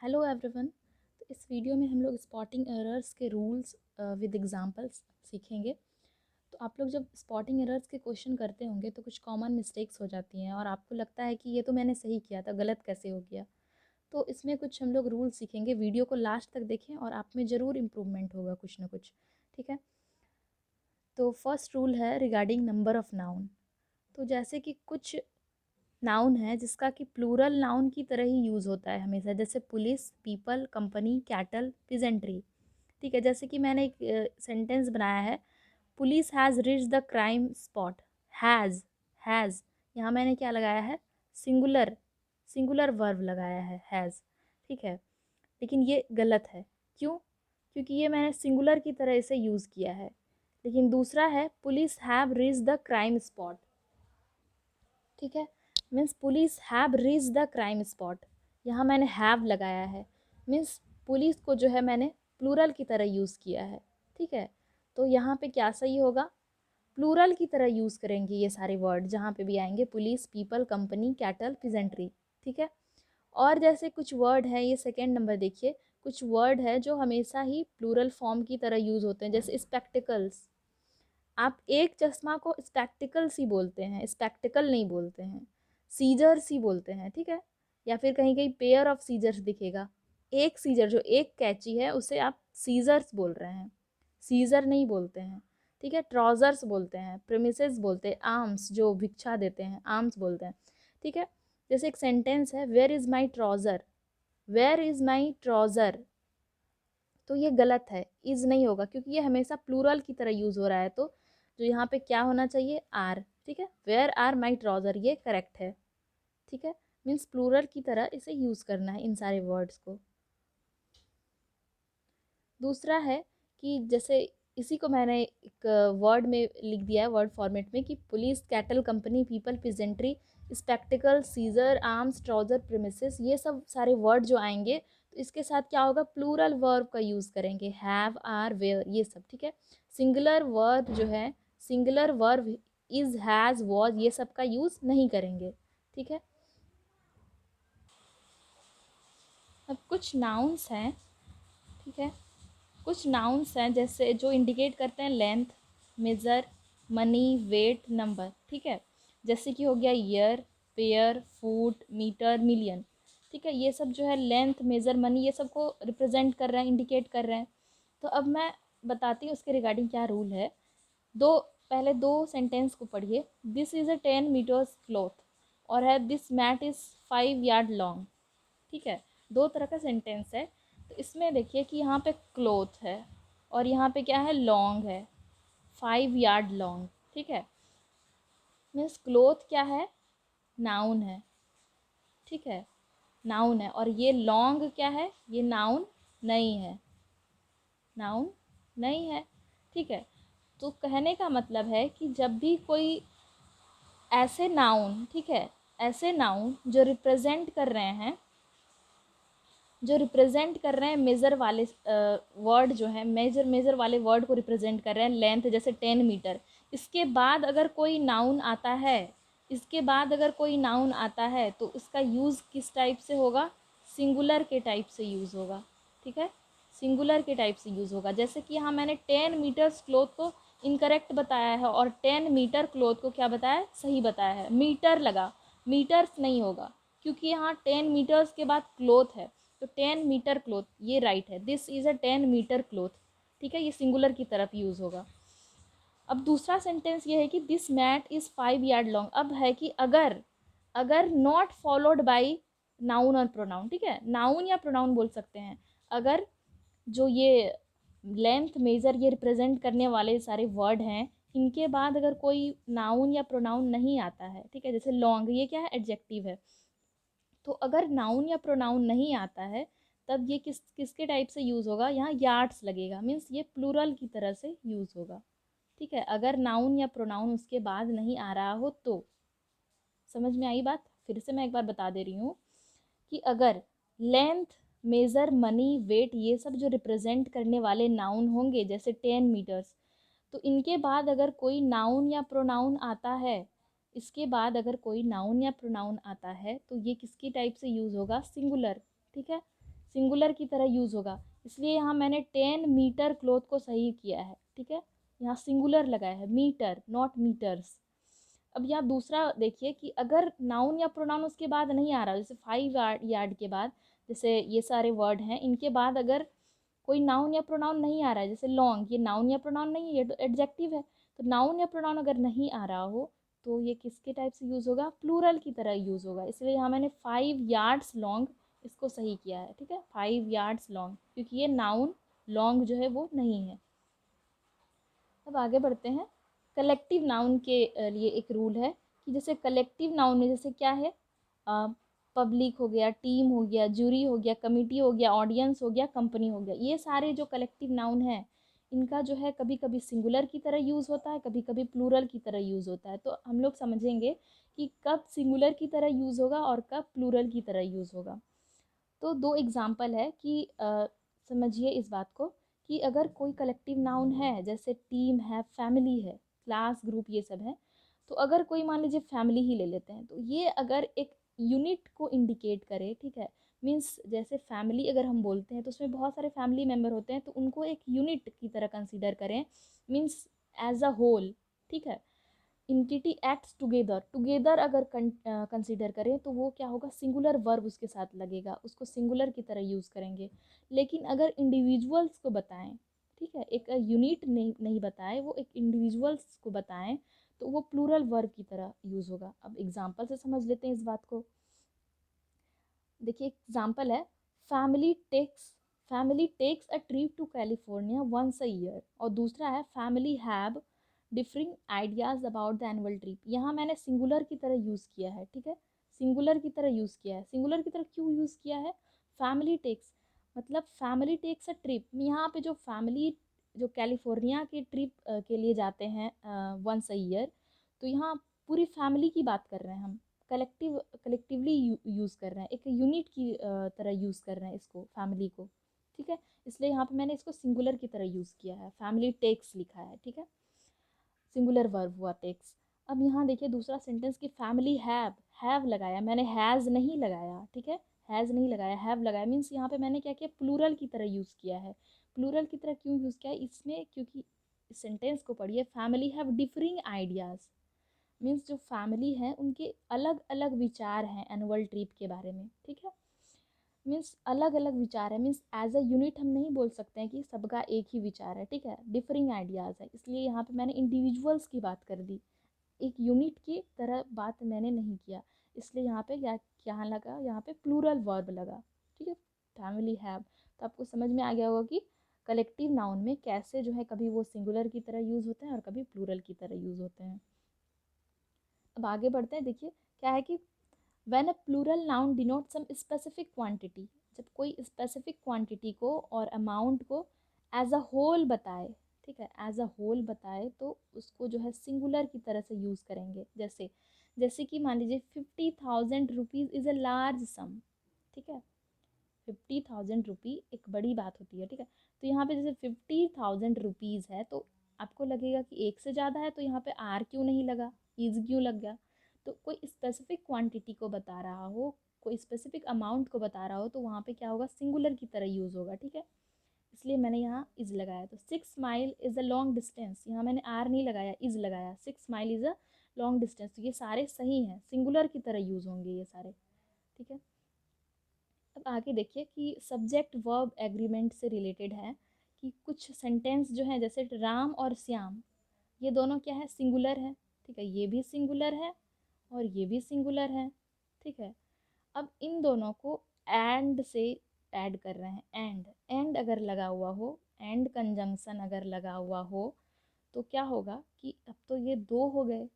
Hello everyone. तो इस video में हम लोग स्पॉटिंग एरर्स के रूल्स विद एग्जांपल्स सीखेंगे। तो आप लोग जब स्पॉटिंग एरर्स के क्वेश्चन करते होंगे तो कुछ कॉमन मिस्टेक्स हो जाती हैं और आपको लगता है कि ये तो मैंने सही किया था, गलत कैसे हो गया। तो इसमें कुछ हम लोग रूल सीखेंगे। वीडियो को लास्ट तक देखें और आप में ज़रूर इम्प्रूवमेंट होगा कुछ ना कुछ। ठीक है। तो फर्स्ट रूल है रिगार्डिंग नंबर ऑफ़ नाउन। तो जैसे कि कुछ नाउन है जिसका कि प्लूरल नाउन की तरह ही यूज़ होता है हमेशा, जैसे police, people, company, cattle, peasantry. ठीक है। जैसे कि मैंने एक सेंटेंस बनाया है, police has reach the crime spot. Has यहाँ मैंने क्या लगाया है, सिंगुलर सिंगुलर वर्ब लगाया है, हैज़। ठीक है। लेकिन ये गलत है। क्यों? क्योंकि ये मैंने सिंगुलर की तरह इसे यूज़ किया है। लेकिन दूसरा है police have reach the crime spot. ठीक है। Means police have reach the crime spot, यहाँ मैंने हैव लगाया है। मीन्स पुलिस को जो है मैंने प्लूरल की तरह यूज़ किया है। ठीक है। तो यहाँ पे क्या सही होगा, प्लूरल की तरह यूज़ करेंगे ये सारे वर्ड जहाँ पे भी आएंगे, police, people, company, cattle, peasantry. ठीक है। और जैसे कुछ वर्ड है, ये सेकेंड नंबर देखिए, कुछ वर्ड है जो हमेशा ही प्लूरल फॉर्म की तरह यूज़ होते हैं, जैसे स्पेक्टिकल्स। आप एक चश्मा को स्पेक्टिकल्स ही बोलते हैं, स्पेक्टिकल नहीं बोलते हैं, सीजर्स ही बोलते हैं। ठीक है। या फिर कहीं कहीं पेयर ऑफ सीजर्स दिखेगा, एक सीजर जो एक कैची है उसे आप सीजर्स बोल रहे हैं, सीजर नहीं बोलते हैं। ठीक है। ट्राउजर्स बोलते हैं, प्रेमिसेस बोलते हैं, आर्म्स जो भिक्षा देते हैं आर्म्स बोलते हैं। ठीक है। जैसे एक सेंटेंस है, where is my trouser, where is my trouser. तो ये गलत है, इज़ नहीं होगा क्योंकि ये हमेशा प्लूरल की तरह यूज़ हो रहा है। तो जो यहाँ पे क्या होना चाहिए, आर। ठीक है। वेयर आर माई ट्राउज़र, ये करेक्ट है। ठीक है। मीन्स प्लूरल की तरह इसे यूज़ करना है इन सारे वर्ड्स को। दूसरा है कि जैसे इसी को मैंने एक वर्ड में लिख दिया है, वर्ड फॉर्मेट में, कि police, cattle, company, people, peasantry, spectacle, scissor, arms, trouser, premises, ये सब सारे वर्ड जो आएंगे तो इसके साथ क्या होगा, प्लूरल वर्ब का यूज़ करेंगे, हैव, आर, वेयर, ये सब। ठीक है। सिंगुलर वर्ब जो है, singular verb is, has, was, ये सब का यूज़ नहीं करेंगे। ठीक है। अब कुछ नाउन्स हैं। ठीक है। कुछ नाउन्स हैं जैसे जो इंडिकेट करते हैं length, measure, money, weight, number. ठीक है। जैसे कि हो गया year, pair, foot, metre, million. ठीक है। ये सब जो है लेंथ, मेज़र, मनी, ये सब को रिप्रेजेंट कर रहे हैं, इंडिकेट कर रहे हैं। तो अब मैं बताती हूँ उसके रिगार्डिंग क्या रूल है। पहले दो सेंटेंस को पढ़िए। This is a 10 metres cloth, और है this mat is 5 yard long. ठीक है। दो तरह का सेंटेंस है। तो इसमें देखिए कि यहाँ पे क्लोथ है और यहाँ पे क्या है, लॉन्ग है, 5 यार्ड लॉन्ग। ठीक है। मीन्स क्लोथ क्या है, नाउन है। ठीक है। नाउन है। और ये लॉन्ग क्या है, ये नाउन नहीं है, नाउन नहीं है। ठीक है। तो कहने का मतलब है कि जब भी कोई ऐसे नाउन, ठीक है, ऐसे नाउन जो रिप्रेजेंट कर रहे हैं, जो रिप्रेजेंट कर रहे हैं मेज़र वाले वर्ड जो है, मेज़र वाले वर्ड को रिप्रेजेंट कर रहे हैं, लेंथ जैसे 10 मीटर, इसके बाद अगर कोई नाउन आता है, इसके बाद अगर कोई नाउन आता है तो उसका यूज़ किस टाइप से होगा, सिंगुलर के टाइप से यूज़ होगा। ठीक है। सिंगुलर के टाइप से यूज़ होगा। जैसे कि यहाँ मैंने 10 मीटर्स क्लोथ को इनकरेक्ट बताया है और 10 मीटर क्लोथ को क्या बताया, सही बताया है, मीटर लगा, मीटर्स नहीं होगा, क्योंकि यहाँ 10 मीटर्स के बाद क्लोथ है। तो 10 मीटर क्लोथ ये राइट है, this is a 10 metre cloth. ठीक है। ये सिंगुलर की तरफ यूज़ होगा। अब दूसरा सेंटेंस ये है कि this mat is 5 yard long. अब है कि अगर अगर नॉट फॉलोड बाई नाउन और प्रोनाउन। ठीक है। नाउन या प्रोनाउन बोल सकते हैं। अगर जो ये लेंथ, मेजर, ये रिप्रेजेंट करने वाले सारे वर्ड हैं, इनके बाद अगर कोई नाउन या प्रोनाउन नहीं आता है, ठीक है, जैसे लॉन्ग, ये क्या है, एडजेक्टिव है। तो अगर नाउन या प्रोनाउन नहीं आता है तब ये किसके टाइप से यूज़ होगा, यहाँ यार्ड्स लगेगा, मीन्स ये प्लूरल की तरह से यूज़ होगा। ठीक है। अगर नाउन या प्रोनाउन उसके बाद नहीं आ रहा हो तो। समझ में आई बात? फिर से मैं एक बार बता दे रही हूँ कि अगर लेंथ, मेज़र, मनी, वेट, ये सब जो रिप्रेजेंट करने वाले नाउन होंगे जैसे 10 मीटर्स, तो इनके बाद अगर कोई नाउन या प्रोनाउन आता है, इसके बाद अगर कोई नाउन या प्रोनाउन आता है तो ये किसकी टाइप से यूज़ होगा, सिंगुलर। ठीक है। सिंगुलर की तरह यूज़ होगा, इसलिए यहाँ मैंने 10 मीटर क्लॉथ को सही किया है, ठीक है। यहाँ सिंगुलर लगाया है, मीटर नॉट मीटर्स। अब यहाँ दूसरा देखिए कि अगर नाउन या प्रोनाउन उसके बाद नहीं आ रहा, जैसे 5 यार्ड के बाद, जैसे ये सारे वर्ड हैं, इनके बाद अगर कोई नाउन या प्रोनाउन नहीं आ रहा है, जैसे लॉन्ग, ये नाउन या प्रोनाउन नहीं है, ये तो एडजेक्टिव है, तो नाउन या प्रोनाउन अगर नहीं आ रहा हो तो ये किसके टाइप से यूज़ होगा, प्लूरल की तरह यूज़ होगा। इसलिए यहाँ मैंने 5 यार्ड्स लॉन्ग इसको सही किया है, ठीक है, 5 यार्ड्स लॉन्ग, क्योंकि ये नाउन लॉन्ग जो है वो नहीं है। अब आगे बढ़ते हैं। कलेक्टिव नाउन के लिए एक रूल है कि जैसे कलेक्टिव नाउन में जैसे क्या है, पब्लिक हो गया, टीम हो गया, जूरी हो गया, कमिटी हो गया, ऑडियंस हो गया, कंपनी हो गया, ये सारे जो कलेक्टिव नाउन हैं इनका जो है कभी कभी सिंगुलर की तरह यूज़ होता है, कभी कभी प्लूरल की तरह यूज़ होता है। तो हम लोग समझेंगे कि कब सिंगुलर की तरह यूज़ होगा और कब प्लूरल की तरह यूज़ होगा। तो दो एग्जाम्पल है कि समझिए इस बात को कि अगर कोई कलेक्टिव नाउन है, जैसे टीम है, फैमिली है, क्लास, ग्रुप, ये सब है, तो अगर कोई मान लीजिए फैमिली ही ले लेते हैं, तो ये अगर एक यूनिट को इंडिकेट करे, ठीक है, मीन्स जैसे फैमिली अगर हम बोलते हैं तो उसमें बहुत सारे फैमिली मेम्बर होते हैं, तो उनको एक यूनिट की तरह कंसिडर करें, मीन्स एज अ होल, ठीक है। इंटिटी एक्ट्स टुगेदर, टुगेदर अगर कंसिडर करें तो वो क्या होगा, सिंगुलर वर्ब उसके साथ लगेगा, उसको सिंगुलर की तरह यूज़ करेंगे। लेकिन अगर इंडिविजुअल्स को बताएं, ठीक है, एक यूनिट नहीं बताए, वो एक इंडिविजुअल्स को बताएं, तो वो प्लूरल वर्ब की तरह यूज़ होगा। अब एग्जाम्पल से समझ लेते हैं इस बात को। देखिए एग्जाम्पल है, family takes family takes a trip to California once a year, और दूसरा है family have differing ideas about the annual trip. यहाँ मैंने सिंगुलर की तरह यूज़ किया है, ठीक है, सिंगुलर की तरह यूज़ किया है। सिंगुलर की तरह क्यों यूज़ किया है, फैमिली टेक्स मतलब फैमिली टेक्स अ ट्रिप, यहाँ पे जो फैमिली जो कैलिफोर्निया की ट्रिप के लिए जाते हैं वंस अ ईयर, तो यहाँ पूरी फैमिली की बात कर रहे हैं हम, कलेक्टिवली यूज़ कर रहे हैं, एक यूनिट की तरह यूज़ कर रहे हैं इसको, फैमिली को, ठीक है। इसलिए यहाँ पे मैंने इसको सिंगुलर की तरह यूज़ किया है, फैमिली टेक्स लिखा है, ठीक है, सिंगुलर वर्ब हुआ टेक्स। अब यहाँ देखिए दूसरा सेंटेंस की फैमिली हैव लगाया, मैंने हैज़ नहीं लगाया, ठीक है, हैज़ नहीं लगाया, हैव लगाया, मीन्स यहाँ पे मैंने क्या किया, प्लूरल की तरह यूज़ किया है। प्लूरल की तरह क्यों यूज़ किया है इसमें, क्योंकि इस सेंटेंस को पढ़िए, family have differing ideas, means जो फैमिली है उनके अलग अलग विचार हैं एनुअल ट्रिप के बारे में, ठीक है, मीन्स अलग अलग विचार है, मीन्स एज अ यूनिट हम नहीं बोल सकते हैं कि सबका एक ही विचार है, ठीक है, डिफरिंग आइडियाज़ है, इसलिए यहाँ पे मैंने इंडिविजुअल्स की बात कर दी, एक यूनिट की तरह बात मैंने नहीं किया, इसलिए यहाँ पे क्या लगा, यहाँ पे प्लूरल वर्ब लगा, ठीक है, फैमिली हैव। तो आपको समझ में आ गया होगा कि कलेक्टिव नाउन में कैसे जो है कभी वो सिंगुलर की तरह यूज़ होते हैं और कभी प्लूरल की तरह यूज़ होते हैं। अब आगे बढ़ते हैं। देखिए क्या है कि when a plural noun denote some specific quantity, जब कोई स्पेसिफिक क्वांटिटी को और अमाउंट को एज अ होल बताए, ठीक है, एज अ होल बताए, तो उसको जो है सिंगुलर की तरह से यूज़ करेंगे। जैसे जैसे कि मान लीजिए 50,000 रुपीज़ इज़ अ लार्ज सम, ठीक है, 50,000 रुपी एक बड़ी बात होती है, ठीक है। तो यहाँ पे जैसे 50,000 रुपीज़ है, तो आपको लगेगा कि एक से ज़्यादा है, तो यहाँ पे आर क्यों नहीं लगा, इज क्यों लग गया। तो कोई स्पेसिफिक क्वांटिटी को बता रहा हो, कोई स्पेसिफिक अमाउंट को बता रहा हो, तो वहाँ पे क्या होगा, सिंगुलर की तरह यूज़ होगा, ठीक है, इसलिए मैंने यहाँ इज लगाया। तो 6 mile is a long distance, यहाँ मैंने आर नहीं लगाया, इज लगाया, 6 mile is a long distance, तो ये सारे सही हैं, सिंगुलर की तरह यूज़ होंगे ये सारे, ठीक है। अब आगे देखिए कि सब्जेक्ट वर्ब एग्रीमेंट से रिलेटेड है कि कुछ सेंटेंस जो है, जैसे राम और श्याम, ये दोनों क्या है, सिंगुलर है, ठीक है, ये भी सिंगुलर है और ये भी सिंगुलर है, ठीक है। अब इन दोनों को एंड से ऐड कर रहे हैं, एंड अगर लगा हुआ हो, एंड कंजंक्शन अगर लगा हुआ हो, तो क्या होगा कि अब तो ये दो हो गए,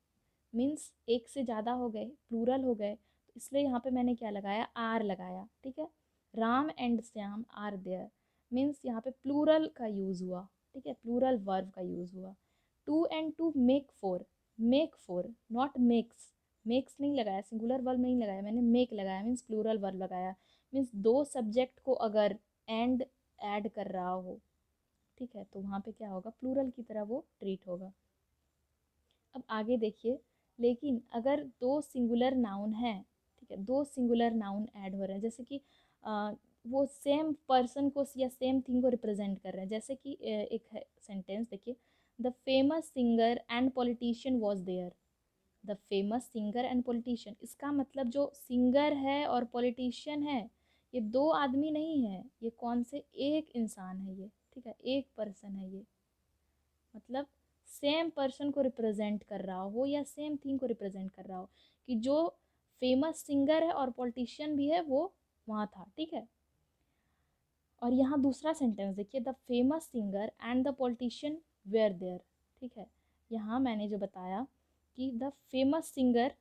मीन्स एक से ज़्यादा हो गए, प्लूरल हो गए, तो इसलिए यहाँ पे मैंने क्या लगाया, आर लगाया, ठीक है। Ram and Shyam are there, means यहाँ पे प्लूरल का यूज़ हुआ, ठीक है, प्लूरल वर्ब का यूज़ हुआ। 2 and 2 make four not makes, makes नहीं लगाया, सिंगुलर वर्ब नहीं लगाया मैंने, मेक लगाया, मीन्स प्लूरल वर्ब लगाया, मीन्स दो सब्जेक्ट को अगर एंड ऐड कर रहा हो, ठीक है, तो वहाँ पे क्या होगा, प्लूरल की तरह वो ट्रीट होगा। अब आगे देखिए, लेकिन अगर दो सिंगुलर नाउन हैं, ठीक है, दो सिंगुलर नाउन ऐड हो रहे हैं, जैसे कि वो सेम पर्सन को या सेम थिंग को रिप्रेजेंट कर रहे हैं। जैसे कि एक है सेंटेंस, देखिए, the famous singer and politician was there. The famous singer and politician, इसका मतलब जो सिंगर है और पॉलिटिशियन है, ये दो आदमी नहीं है, ये कौन से, एक इंसान है ये, ठीक है, एक पर्सन है ये। मतलब सेम पर्सन को रिप्रेजेंट कर रहा हो या सेम थिंग को रिप्रेजेंट कर रहा हो, कि जो फेमस सिंगर है और पॉलिटिशियन भी है वो वहाँ था, ठीक है। और यहाँ दूसरा सेंटेंस देखिए, the famous singer and the politician were there, ठीक है। यहाँ मैंने जो बताया कि द फेमस सिंगर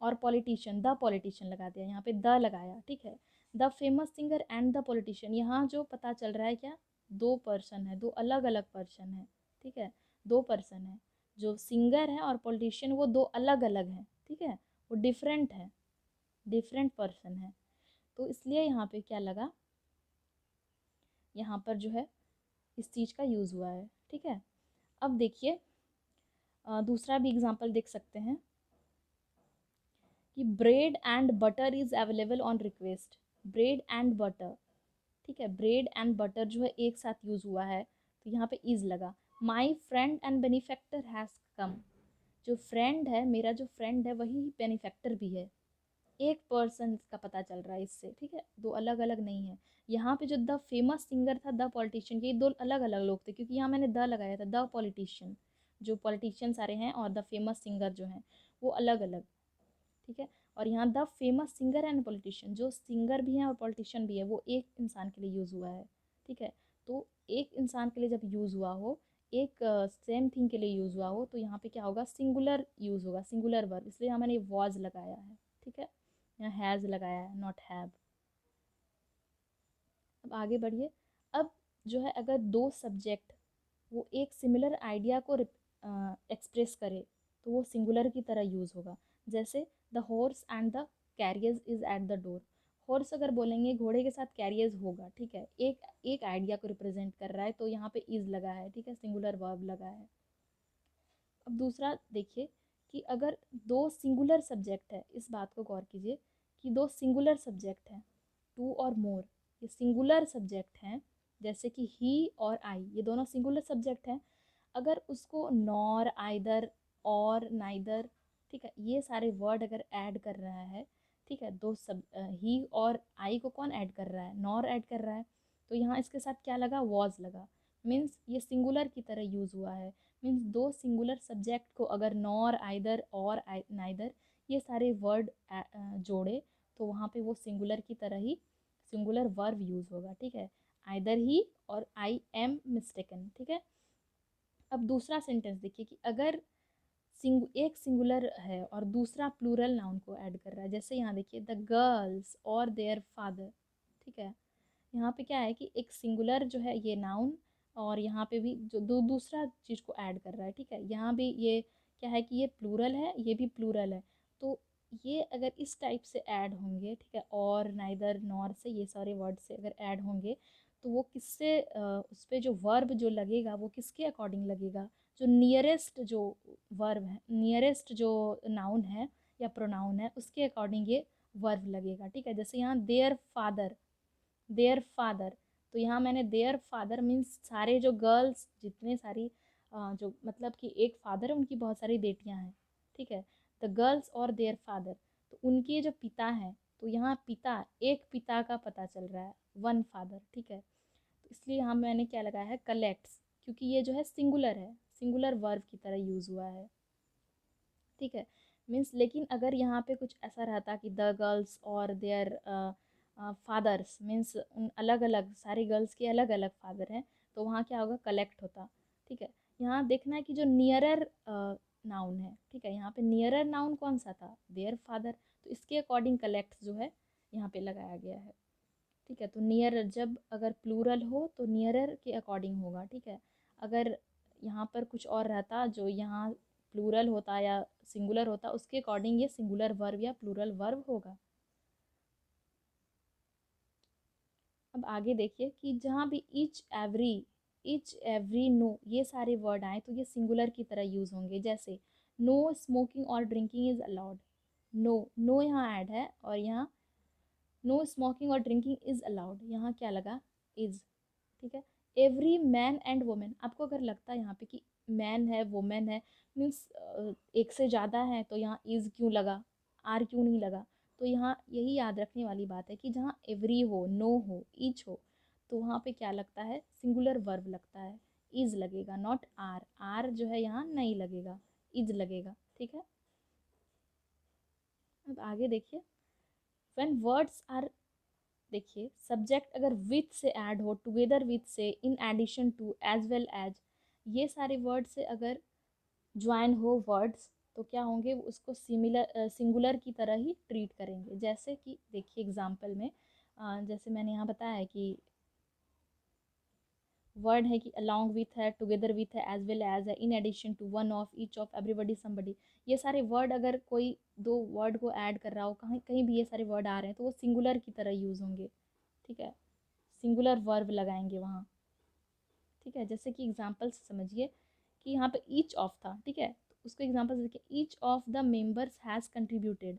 और पॉलिटिशियन, द पॉलिटिशियन लगा दिया, यहाँ पे द लगाया, ठीक है। The famous singer and the politician, यहाँ जो पता चल रहा है क्या, दो पर्सन है, दो अलग अलग पर्सन है, ठीक है, दो पर्सन है। जो सिंगर है और पॉलिटिशियन वो दो अलग अलग हैं, ठीक है, वो डिफरेंट है, डिफरेंट पर्सन है। तो इसलिए यहाँ पे क्या लगा, यहाँ पर जो है इस चीज़ का यूज़ हुआ है, ठीक है। अब देखिए दूसरा भी एग्जांपल देख सकते हैं कि bread and butter is available on request. Bread and butter, ठीक है, ब्रेड एंड बटर जो है एक साथ यूज़ हुआ है, तो यहाँ पे इज़ लगा। My friend and benefactor has come. जो फ्रेंड है, मेरा जो फ्रेंड है वही बेनिफैक्टर भी है, एक पर्सन का पता चल रहा है इससे, ठीक है, दो अलग अलग नहीं है। यहाँ पे जो द फेमस सिंगर था, द पॉलिटिशियन, ये दो अलग अलग लोग थे, क्योंकि यहाँ मैंने द लगाया था, द पॉलिटिशियन, जो पॉलिटिशियन सारे हैं और द फेमस सिंगर जो हैं वो अलग अलग, ठीक है। और यहाँ the famous singer and politician, जो सिंगर भी हैं और पॉलिटिशियन भी है, वो एक इंसान के लिए यूज़ हुआ है, ठीक है। तो एक इंसान के लिए जब यूज़ हुआ हो, एक सेम थिंग के लिए यूज़ हुआ हो, तो यहाँ पे क्या होगा, सिंगुलर यूज़ होगा, सिंगुलर वर्ब, इसलिए यहाँ मैंने वॉज लगाया है, ठीक है, यहाँ हैज़ लगाया है, नॉट हैव। अब आगे बढ़िए। अब जो है अगर दो सब्जेक्ट वो एक सिमिलर आइडिया को एक्सप्रेस करे, तो वो सिंगुलर की तरह यूज़ होगा। जैसे the horse and the carriers is at the door. Horse अगर बोलेंगे घोड़े के साथ कैरियर्स होगा, ठीक है, एक एक आइडिया को रिप्रेजेंट कर रहा है, तो यहाँ पे इज़ लगा है, ठीक है, सिंगुलर वर्ब लगा है। अब दूसरा देखिए कि अगर दो सिंगुलर सब्जेक्ट है, इस बात को गौर कीजिए कि दो सिंगुलर सब्जेक्ट हैं, टू और मोर, ये सिंगुलर सब्जेक्ट हैं, जैसे कि ही और आई, ये दोनों सिंगुलर सब्जेक्ट हैं। अगर उसको नॉर, आइदर, और, नाइदर, ठीक है, ये सारे वर्ड अगर ऐड कर रहा है, ठीक है, दो सब ही और आई को कौन ऐड कर रहा है, नॉर ऐड कर रहा है, तो यहाँ इसके साथ क्या लगा, वॉज लगा। मीन्स ये सिंगुलर की तरह यूज़ हुआ है। मीन्स दो सिंगुलर सब्जेक्ट को अगर नॉर, आइदर और नाइदर ये सारे वर्ड जोड़े, तो वहाँ पे वो सिंगुलर की तरह ही सिंगुलर वर्ब यूज़ होगा, ठीक है, आइदर ही और आई एम मिस्टेकन, ठीक है। अब दूसरा सेंटेंस देखिए कि अगर एक सिंगुलर है और दूसरा प्लूरल नाउन को ऐड कर रहा है, जैसे यहाँ देखिए द गर्ल्स और देयर फादर, ठीक है, यहाँ पे क्या है कि एक सिंगुलर जो है ये नाउन, और यहाँ पे भी जो दूसरा चीज़ को ऐड कर रहा है, ठीक है, यहाँ भी ये क्या है कि ये प्लूरल है, ये भी प्लूरल है। तो ये अगर इस टाइप से ऐड होंगे, ठीक है, और नाइदर, नॉर से, ये सारे वर्ड से अगर ऐड होंगे, तो वो किससे उस पर जो वर्ब जो लगेगा वो किसके अकॉर्डिंग लगेगा, जो नियरेस्ट जो वर्ब है, नियरेस्ट जो नाउन है या प्रोनाउन है, उसके अकॉर्डिंग ये वर्ब लगेगा, ठीक है। जैसे यहाँ देयर फादर, देयर फादर, तो यहाँ मैंने देयर फादर मीन्स सारे जो गर्ल्स जितने सारी जो मतलब कि एक फादर है, उनकी बहुत सारी बेटियाँ हैं, ठीक है, द गर्ल्स और देयर फादर, तो उनके जो पिता हैं, तो यहाँ पिता, एक पिता का पता चल रहा है, वन फादर, ठीक है। तो इसलिए यहाँ मैंने क्या लगाया है, कलेक्ट्स, क्योंकि ये जो है सिंगुलर है, सिंगुलर वर्ब की तरह यूज़ हुआ है, ठीक है। मीन्स लेकिन अगर यहाँ पे कुछ ऐसा रहता कि द गर्ल्स और देयर फादर्स, मीन्स उन अलग अलग सारे गर्ल्स के अलग अलग फादर हैं, तो वहाँ क्या होगा, कलेक्ट होता, ठीक है। यहाँ देखना है कि जो नियरर नाउन है, ठीक है, यहाँ पे नियरर नाउन कौन सा था, देयर फादर, तो इसके अकॉर्डिंग कलेक्ट जो है यहाँ पे लगाया गया है, ठीक है। तो नियर जब अगर प्लूरल हो तो नियरर के अकॉर्डिंग होगा, ठीक है। अगर यहाँ पर कुछ और रहता जो यहाँ प्लूरल होता या सिंगुलर होता, उसके अकॉर्डिंग ये सिंगुलर वर्ब या प्लूरल वर्ब होगा। अब आगे देखिए कि जहाँ भी इच एवरी, नो, ये सारे वर्ड आए तो ये सिंगुलर की तरह यूज़ होंगे। जैसे नो स्मोकिंग और drinking is allowed, no, no यहाँ ऐड है और यहाँ नो स्मोकिंग और ड्रिंकिंग इज़ अलाउड, यहाँ क्या लगा, इज़, ठीक है। एवरी मैन एंड वुमेन, आपको अगर लगता है यहाँ पे कि मैन है वुमेन है, मीन्स एक से ज़्यादा है, तो यहाँ इज़ क्यों लगा, आर क्यों नहीं लगा, तो यहाँ यही याद रखने वाली बात है कि जहाँ एवरी हो, नो हो, ईच हो, तो वहाँ पे क्या लगता है, सिंगुलर वर्ब लगता है, इज़ लगेगा, नॉट आर, आर जो है यहाँ नहीं लगेगा, इज़ लगेगा, ठीक है। अब आगे देखिए, व्हेन वर्ड्स आर, देखिए सब्जेक्ट अगर विथ से ऐड हो, टुगेदर विथ से, in addition to, as well as, ये सारे वर्ड से अगर ज्वाइन हो वर्ड्स, तो क्या होंगे, उसको सिंगुलर की तरह ही ट्रीट करेंगे। जैसे कि देखिए एग्जाम्पल में, जैसे मैंने यहाँ बताया है कि वर्ड है कि अलॉन्ग विथ है, टुगेदर विथ है, एज वेल एज है, in addition to, one of, each of, everybody, somebody, ये सारे वर्ड अगर कोई दो वर्ड को ऐड कर रहा हो, कहीं कहीं भी ये सारे वर्ड आ रहे हैं, तो वो सिंगुलर की तरह यूज़ होंगे, ठीक है, सिंगुलर वर्ब लगाएंगे वहाँ, ठीक है। जैसे कि एग्जाम्पल से समझिए कि यहाँ पे ईच ऑफ था, ठीक है, तो उसको एग्जाम्पल से देखिए, each of the members has contributed,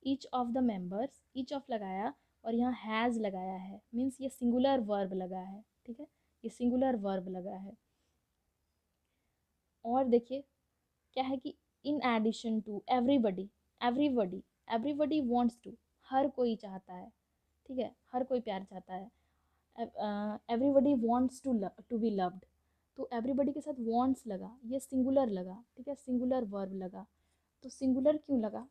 each of the members, each of लगाया और यहाँ हैज़ लगाया है, मीन्स ये सिंगुलर वर्ब लगा है, ठीक है, ये सिंगुलर वर्ब लगा है। और देखिए क्या है कि in addition to, everybody, everybody, everybody wants to, हर कोई चाहता है, ठीक है, हर कोई प्यार चाहता है, everybody wants to be loved, तो एवरीबडी के साथ वांट्स लगा, ये सिंगुलर लगा, ठीक है, सिंगुलर वर्ब लगा, तो सिंगुलर क्यों लगा,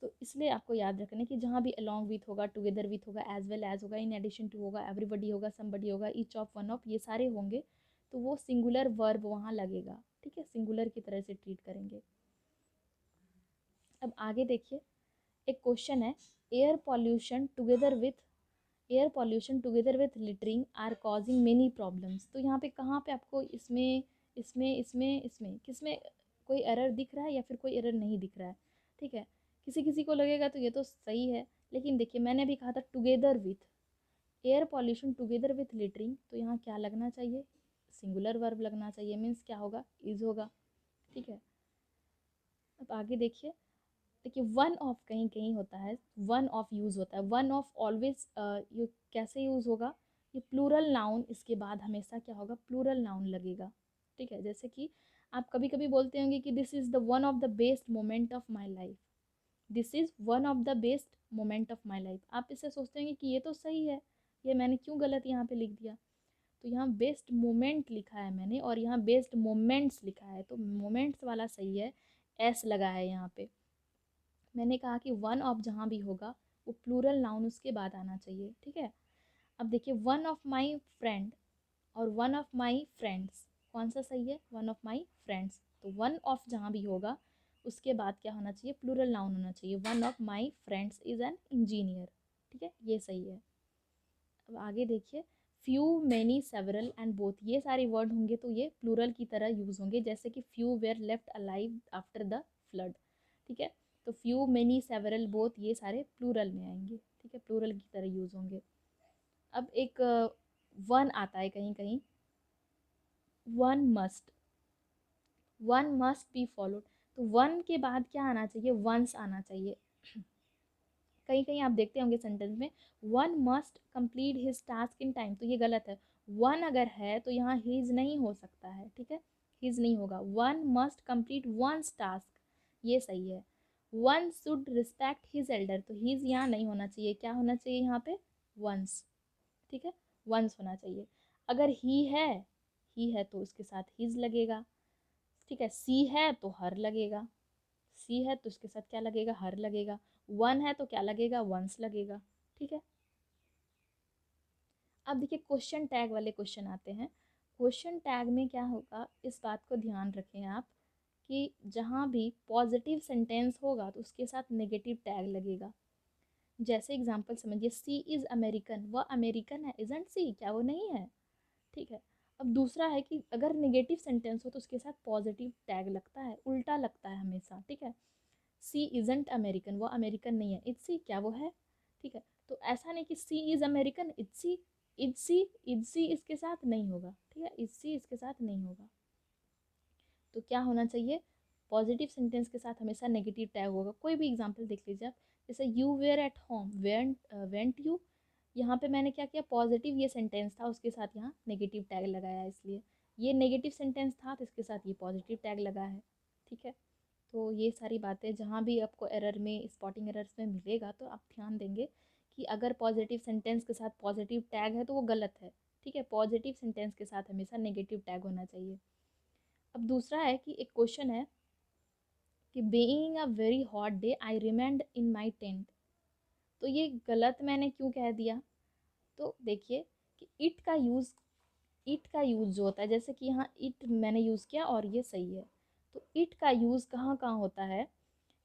तो इसलिए आपको याद रखना है कि जहाँ भी अलॉन्ग विथ होगा, टुगेदर विथ होगा, एज वेल एज होगा, इन एडिशन टू होगा, एवरीबडी होगा, समबडी होगा, ईच ऑफ, वन ऑफ, ये सारे होंगे, तो वो सिंगुलर वर्ब वहाँ लगेगा, ठीक है, सिंगुलर की तरह से ट्रीट करेंगे। अब आगे देखिए, एक क्वेश्चन है, air pollution together with, air pollution together with littering are causing many problems, तो यहाँ पे कहाँ पे आपको इसमें किस में कोई एरर दिख रहा है या फिर कोई एरर नहीं दिख रहा है, ठीक है, किसी किसी को लगेगा तो ये तो सही है, लेकिन देखिए मैंने भी कहा था together with, air pollution together with littering, तो यहाँ क्या लगना चाहिए, सिंगुलर वर्ब लगना चाहिए, मीन्स क्या होगा, इज होगा, ठीक है। अब आगे देखिए, देखिए वन ऑफ कहीं कहीं होता है, वन ऑफ यूज़ होता है, वन ऑफ ऑलवेज, ये कैसे यूज़ होगा, ये प्लूरल नाउन, इसके बाद हमेशा क्या होगा, प्लूरल नाउन लगेगा, ठीक है। जैसे कि आप कभी कभी बोलते होंगे कि this is the one of the best moment of my life, this is one of the best moment of my life, आप इससे सोचते होंगे कि ये तो सही है, ये मैंने क्यों गलत यहाँ पे लिख दिया, तो यहाँ बेस्ट मोमेंट लिखा है मैंने और यहाँ बेस्ट मोमेंट्स लिखा है, तो मोमेंट्स वाला सही है, एस लगा है यहाँ पे। मैंने कहा कि वन ऑफ जहाँ भी होगा वो प्लूरल नाउन उसके बाद आना चाहिए, ठीक है। अब देखिए वन ऑफ माई फ्रेंड और वन ऑफ माई फ्रेंड्स, कौन सा सही है, वन ऑफ माई फ्रेंड्स, तो वन ऑफ जहाँ भी होगा उसके बाद क्या होना चाहिए, प्लूरल नाउन होना चाहिए, one of my friends is an engineer, ठीक है, ये सही है। अब आगे देखिए, few, many, several and both, ये सारे वर्ड होंगे तो ये प्लूरल की तरह यूज़ होंगे, जैसे कि few where left alive after the flood, ठीक है, तो फ्यू, मैनी, सेवरल, बोथ, ये सारे प्लूरल में आएंगे, ठीक है, प्लूरल की तरह यूज़ होंगे। अब एक वन आता है कहीं कहीं, one must, one must be followed, तो वन के बाद क्या आना चाहिए, वंस आना चाहिए। कहीं कहीं आप देखते होंगे सेंटेंस में one must complete his task in time, तो ये गलत है, वन अगर है तो यहाँ हिज नहीं हो सकता है, ठीक है, हिज नहीं होगा, one must complete one's task, ये सही है। One should respect his elder, तो हिज यहाँ नहीं होना चाहिए, क्या होना चाहिए यहाँ पे, वंस, ठीक है, वंस होना चाहिए। अगर ही है तो उसके साथ हिज लगेगा, ठीक है, सी है तो हर लगेगा, सी है तो उसके साथ क्या लगेगा, हर लगेगा, वन है तो क्या लगेगा, वंस लगेगा, ठीक है। अब देखिए क्वेश्चन टैग वाले क्वेश्चन आते हैं, क्वेश्चन टैग में क्या होगा, इस बात को ध्यान रखें आप कि जहाँ भी पॉजिटिव सेंटेंस होगा तो उसके साथ नेगेटिव टैग लगेगा। जैसे एग्जांपल समझिए, सी इज़ अमेरिकन, वह अमेरिकन है, इजंट सी, क्या वो नहीं है, ठीक है। अब दूसरा है कि अगर नेगेटिव सेंटेंस हो तो उसके साथ पॉजिटिव टैग लगता है, उल्टा लगता है हमेशा, ठीक है। सी इज़ंट अमेरिकन, वो अमेरिकन नहीं है, इट्स सी, क्या वो है, ठीक है। तो ऐसा नहीं कि she is American, it's she, it's she इसके साथ नहीं होगा, ठीक है, इट्स सी इसके साथ नहीं होगा। तो क्या होना चाहिए, पॉजिटिव सेंटेंस के साथ हमेशा नेगेटिव टैग होगा। कोई भी एग्जाम्पल देख लीजिए आप, जैसे you were at home, weren't you, यहाँ पे मैंने क्या किया, पॉजिटिव ये सेंटेंस था, उसके साथ यहाँ नेगेटिव टैग लगाया, इसलिए ये नेगेटिव सेंटेंस था तो इसके साथ ये पॉजिटिव टैग लगा है। ठीक है, तो ये सारी बातें जहाँ भी आपको एरर में, स्पॉटिंग एरर्स में मिलेगा तो आप ध्यान देंगे कि अगर पॉजिटिव सेंटेंस के साथ पॉजिटिव टैग है तो वो गलत है। ठीक है, पॉजिटिव सेंटेंस के साथ हमेशा नेगेटिव टैग होना चाहिए। अब दूसरा है कि एक क्वेश्चन है कि being a very hot day I remained in my tent. तो ये गलत मैंने क्यों कह दिया, तो देखिए कि इट का यूज़ जो होता है, जैसे कि यहाँ इट मैंने यूज़ किया और ये सही है, तो इट का यूज़ कहाँ कहाँ होता है।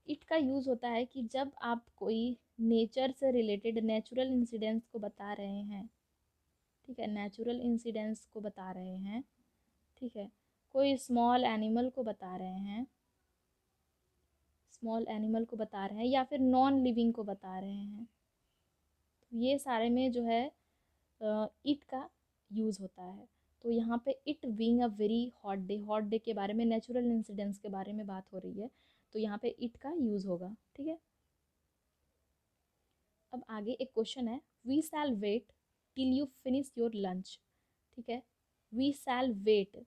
इट का यूज़ होता है कि जब आप कोई नेचर से रिलेटेड नेचुरल इंसिडेंट्स को बता रहे हैं। ठीक है, नेचुरल इंसिडेंट्स को बता रहे हैं। ठीक है, कोई स्मॉल एनिमल को बता रहे हैं, स्मॉल एनिमल को बता रहे हैं या फिर नॉन लिविंग को बता रहे हैं, तो ये सारे में जो है इट का यूज़ होता है। तो यहाँ पे it being a very hot day के बारे में, नेचुरल इंसिडेंट्स के बारे में बात हो रही है, तो यहाँ पे इट का यूज़ होगा। ठीक है, अब आगे एक क्वेश्चन है, we shall wait till you finish your lunch. ठीक है, we shall wait,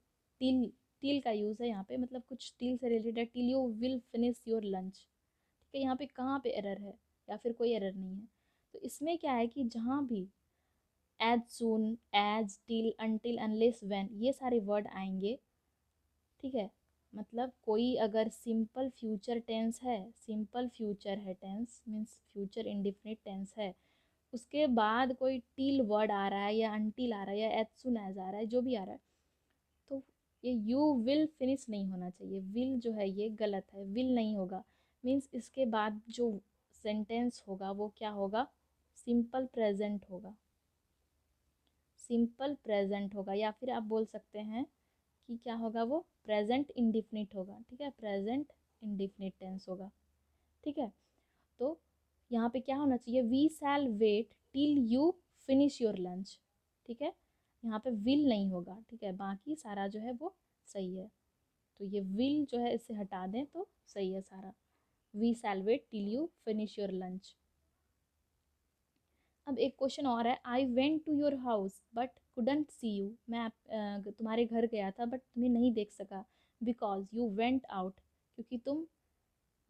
till, till का यूज़ है यहाँ पे, मतलब कुछ टिल से रिलेटेड है, till you will finish your lunch. ठीक है, यहाँ पे कहाँ पे एरर है या फिर कोई एरर नहीं है, तो इसमें क्या है कि जहाँ भी as soon, as, till, until, unless, when, ये सारे वर्ड आएंगे। ठीक है, मतलब कोई अगर सिंपल फ्यूचर टेंस है, सिंपल फ्यूचर है tense, means future indefinite tense है, उसके बाद कोई टिल वर्ड आ रहा है या अनटिल आ रहा है या एज सुन एज आ रहा है, जो भी आ रहा है, तो ये यू विल फिनिश नहीं होना चाहिए। विल जो है ये गलत है, विल नहीं होगा, मीन्स इसके बाद जो सेंटेंस होगा वो क्या होगा, सिंपल प्रेजेंट होगा, सिंपल प्रेजेंट होगा, या फिर आप बोल सकते हैं कि क्या होगा, वो प्रेजेंट इंडिफिनिट होगा। ठीक है, प्रेजेंट इंडिफिनिट टेंस होगा। ठीक है, तो यहाँ पे क्या होना चाहिए, we shall wait till you finish your lunch. ठीक है, यहाँ पे विल नहीं होगा। ठीक है, बाकी सारा जो है वो सही है, तो ये विल जो है इसे हटा दें तो सही है सारा, we shall wait till you finish your lunch. अब एक क्वेश्चन और है, I went to your house but couldn't see you, मैं तुम्हारे घर गया था बट तुम्हें नहीं देख सका, बिकॉज यू वेंट आउट, क्योंकि तुम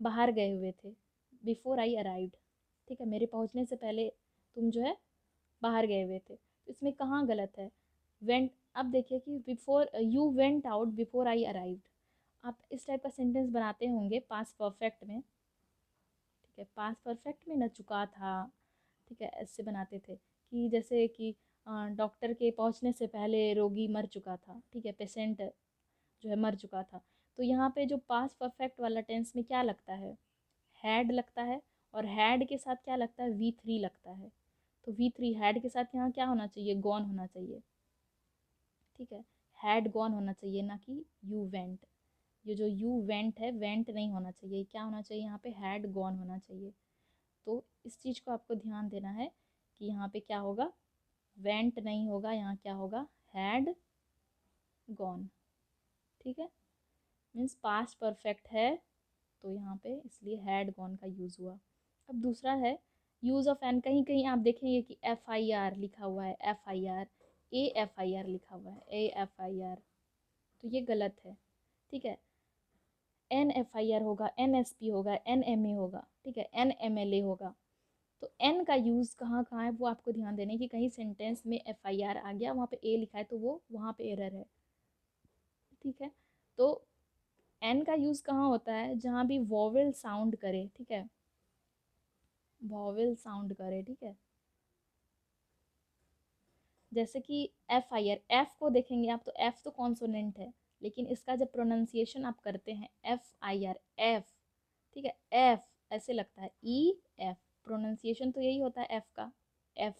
बाहर गए हुए थे, बिफोर आई अराइव्ड। ठीक है, मेरे पहुंचने से पहले तुम जो है बाहर गए हुए थे, तो इसमें कहाँ गलत है, वेंट। अब देखिए कि before, you went out before I arrived, आप इस टाइप का सेंटेंस बनाते होंगे पास्ट परफेक्ट में। ठीक है, पास्ट परफेक्ट में न चुका था, ठीक है, ऐसे बनाते थे कि जैसे कि डॉक्टर के पहुंचने से पहले रोगी मर चुका था। ठीक है, पेशेंट जो है मर चुका था, तो यहाँ पे जो पास्ट परफेक्ट वाला टेंस में क्या लगता है, हैड लगता है, और हैड के साथ क्या लगता है, V3 लगता है, तो V3 हैड के साथ यहाँ क्या होना चाहिए, गॉन होना चाहिए। ठीक है, हैड गॉन होना चाहिए, ना कि यू वेंट। ये जो यू वेंट है, वेंट नहीं होना चाहिए, क्या होना चाहिए यहाँ पे, हैड गॉन होना चाहिए। तो इस चीज़ को आपको ध्यान देना है कि यहाँ पे क्या होगा, वेंट नहीं होगा, यहाँ क्या होगा, हैड गॉन। ठीक है, मीन्स पास्ट परफेक्ट है, तो यहाँ पे इसलिए हैड गॉन का यूज़ हुआ। अब दूसरा है यूज़ ऑफ एन, कहीं कहीं आप देखेंगे कि FIR लिखा हुआ है, FIR, AFIR लिखा हुआ है, AFIR, तो ये गलत है। ठीक है, NFIR होगा, NSP होगा, NMA होगा। ठीक है, NMLA होगा, तो एन का यूज़ कहाँ कहाँ है वो आपको ध्यान देने की, कहीं सेंटेंस में FIR आ गया, वहाँ पे ए लिखा है तो वो वहाँ पे एरर है। ठीक है, तो एन का यूज़ कहाँ होता है, जहाँ भी वॉवेल साउंड करे। ठीक है, वॉवेल साउंड करे। ठीक है, जैसे कि FIR, एफ को देखेंगे आप तो एफ तो कॉन्सोनेंट है, लेकिन इसका जब प्रोनाउंसिएशन आप करते हैं FIR, एफ, ठीक है, एफ ऐसे लगता है, EF, प्रोनाउंसिएशन तो यही होता है एफ का, एफ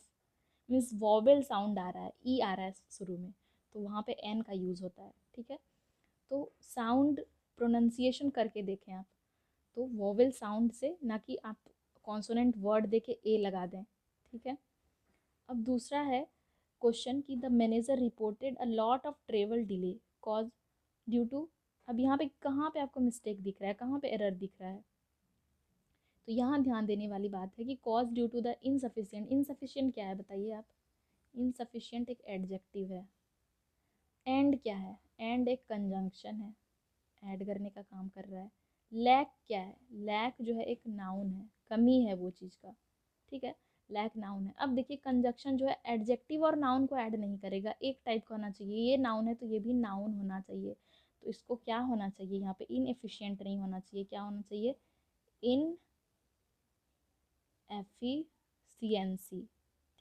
मीन्स वॉवेल साउंड आ रहा है, ई आ रहा है शुरू में, तो वहाँ पे एन का यूज़ होता है। ठीक है, तो साउंड प्रोनाउंसिएशन करके देखें आप, तो वॉवेल साउंड से, ना कि आप कॉन्सोनेंट वर्ड देके ए लगा दें। ठीक है, अब दूसरा है क्वेश्चन कि the manager reported a lot of travel delay cause due to, अब यहाँ पे कहाँ पे आपको मिस्टेक दिख रहा है, कहाँ पे एरर दिख रहा है, तो यहाँ ध्यान देने वाली बात है कि cause due to the insufficient. Insufficient क्या है बताइए आप? इनसफिशिएंट एक एडजेक्टिव है। एंड क्या है? एंड एक कंजंक्शन है, ऐड करने का काम कर रहा है। लैक क्या है? लैक जो है एक नाउन है, कमी है वो चीज़ का, ठीक है। लैक नाउन है। अब देखिए कंजक्शन जो है एडजेक्टिव और नाउन को ऐड नहीं करेगा, एक टाइप का होना चाहिए। ये नाउन है तो ये भी नाउन होना चाहिए। तो इसको क्या होना चाहिए यहाँ पे? इनएफिशिएंट नहीं होना चाहिए। क्या होना चाहिए? इन एफिशिएंसी,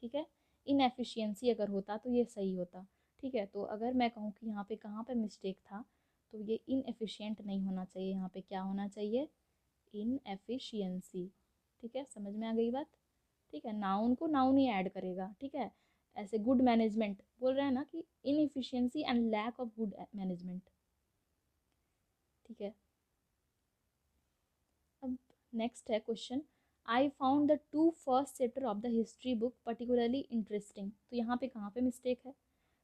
ठीक है। इनएफिशिएंसी अगर होता तो ये सही होता, ठीक है। तो अगर मैं कहूँ कि यहाँ पे कहाँ पे मिस्टेक था, तो ये इनएफिशिएंट नहीं होना चाहिए, यहाँ पे क्या होना चाहिए? इनएफिशिएंसी, ठीक है। समझ में आ गई बात? ठीक है, नाउन को नाउन ही ऐड करेगा, ठीक है। ऐसे गुड मैनेजमेंट बोल रहे हैं ना कि inefficiency and lack of good management, ठीक है। अब नेक्स्ट है question, I found the two first chapter of the history book particularly interesting. तो यहाँ पे कहाँ पे मिस्टेक है?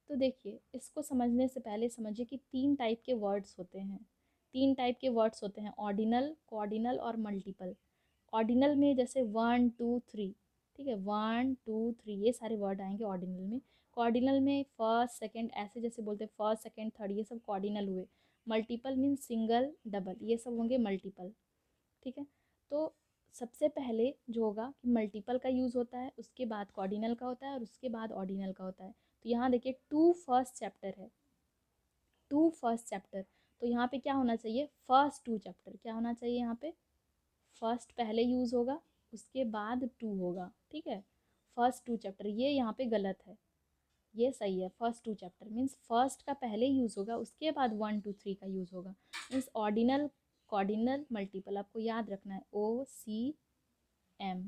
तो देखिए इसको समझने से पहले समझिए कि तीन टाइप के वर्ड्स होते हैं। तीन टाइप के वर्ड्स होते हैं, ऑर्डिनल, कॉर्डिनल और मल्टीपल। ऑर्डिनल में जैसे 1 2 3, ठीक है, 1 2 3 ये सारे वर्ड आएंगे ऑर्डिनल में। कॉर्डिनल में फर्स्ट सेकंड ऐसे जैसे बोलते हैं, फर्स्ट सेकंड थर्ड, ये सब कॉर्डिनल हुए। मल्टीपल मीन सिंगल डबल, ये सब होंगे मल्टीपल, ठीक है। तो सबसे पहले जो होगा कि मल्टीपल का यूज़ होता है, उसके बाद कॉर्डिनल का होता है और उसके बाद ऑर्डिनल का होता है। तो यहाँ देखिए टू फर्स्ट चैप्टर है, टू फर्स्ट चैप्टर। तो यहाँ पे क्या होना चाहिए? First two chapter. क्या होना चाहिए यहाँ पे? फर्स्ट पहले यूज़ होगा, उसके बाद टू होगा, ठीक है। फर्स्ट टू चैप्टर, ये यहाँ पे गलत है, ये सही है। First two chapter means first का पहले यूज़ होगा, उसके बाद 1 2 3 का यूज़ होगा। मीन्स ऑर्डिनल, कॉर्डिनल, मल्टीपल आपको याद रखना है, OCM,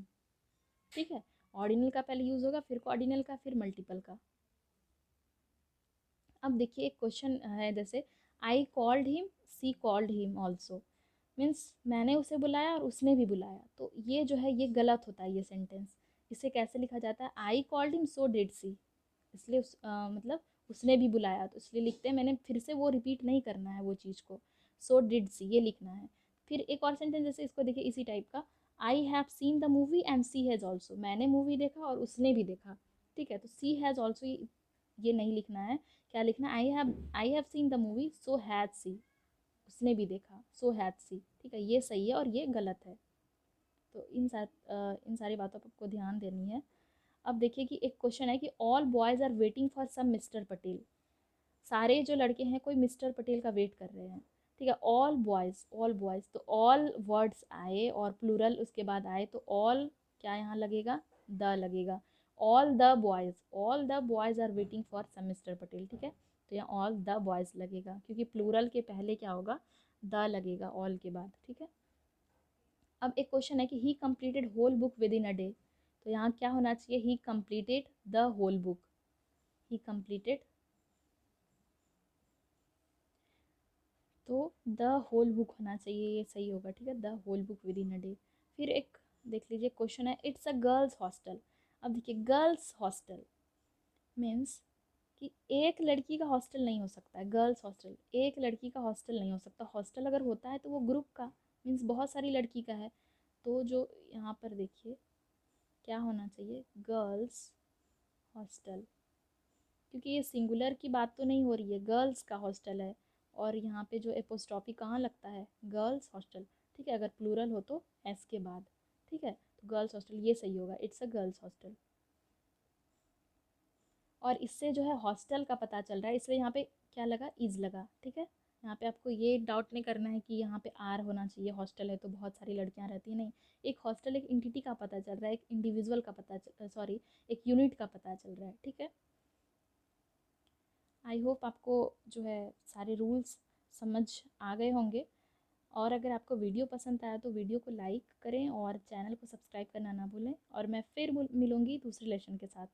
ठीक है। ऑर्डिनल का पहले यूज़ होगा, फिर कॉर्डिनल का, फिर मल्टीपल का। अब देखिए एक क्वेश्चन है जैसे I called him, she called him also. Means मैंने उसे बुलाया और उसने भी बुलाया। तो ये जो है ये गलत होता है ये सेंटेंस। इसे कैसे लिखा जाता है? I called him so did she, इसलिए मतलब उसने भी बुलाया, तो इसलिए लिखते हैं, मैंने फिर से वो रिपीट नहीं करना है वो चीज़ को। सो डिड सी ये लिखना है। फिर एक और सेंटेंस जैसे इसको देखिए इसी टाइप का, I have seen the movie and she has also. मैंने मूवी देखा और उसने भी देखा, ठीक है। तो सी हैज़ ऑल्सो ये नहीं लिखना है। क्या लिखना है? I have seen the movie so has she, उसने भी देखा, सो हैज़ सी, ठीक है। ये सही है और ये गलत है। तो इन सारी बातों पर आपको ध्यान देनी है। अब देखिए कि एक क्वेश्चन है कि all boys are waiting for some mister Patel. सारे जो लड़के हैं कोई मिस्टर पटेल का वेट कर रहे हैं, ठीक है। ऑल बॉयज़, ऑल बॉयज़, तो ऑल वर्ड्स आए और प्लूरल उसके बाद आए, तो ऑल क्या यहाँ लगेगा? द लगेगा। All the boys, all the boys are waiting for some mister Patel, ठीक है। तो यहाँ ऑल द बॉयज़ लगेगा क्योंकि प्लूरल के पहले क्या होगा? द लगेगा ऑल के बाद, ठीक है। अब एक क्वेश्चन है कि he completed whole book within a day. तो यहाँ क्या होना चाहिए? He completed the whole book, he completed, तो द होल बुक होना चाहिए, ये सही होगा, ठीक है। The whole book within a day. फिर एक देख लीजिए क्वेश्चन है, इट्स अ गर्ल्स हॉस्टल। अब देखिए गर्ल्स हॉस्टल मीन्स कि एक लड़की का हॉस्टल नहीं हो सकता है। गर्ल्स हॉस्टल एक लड़की का हॉस्टल नहीं हो सकता। हॉस्टल अगर होता है तो वो ग्रुप का, मीन्स बहुत सारी लड़की का है। तो जो यहाँ पर देखिए क्या होना चाहिए? गर्ल्स हॉस्टल, क्योंकि ये सिंगुलर की बात तो नहीं हो रही है, गर्ल्स का हॉस्टल है। और यहाँ पे जो एपोस्ट्रॉफी कहाँ लगता है? गर्ल्स हॉस्टल, ठीक है। अगर प्लूरल हो तो एस के बाद, ठीक है। तो गर्ल्स हॉस्टल ये सही होगा, इट्स अ गर्ल्स हॉस्टल। और इससे जो है हॉस्टल का पता चल रहा है, इसलिए यहाँ पे क्या लगा? इज लगा, ठीक है। यहाँ पे आपको ये डाउट नहीं करना है कि यहाँ पे आर होना चाहिए, हॉस्टल है तो बहुत सारी लड़कियाँ रहती हैं, नहीं। एक हॉस्टल एक इंटिटी का पता चल रहा है, एक इंडिविजुअल का पता सॉरी एक यूनिट का पता चल रहा है, ठीक है। आई होप आपको जो है सारे रूल्स समझ आ गए होंगे। और अगर आपको वीडियो पसंद आया तो वीडियो को लाइक करें और चैनल को सब्सक्राइब करना ना भूलें। और मैं फिर मिलूँगी दूसरे लेसन के साथ।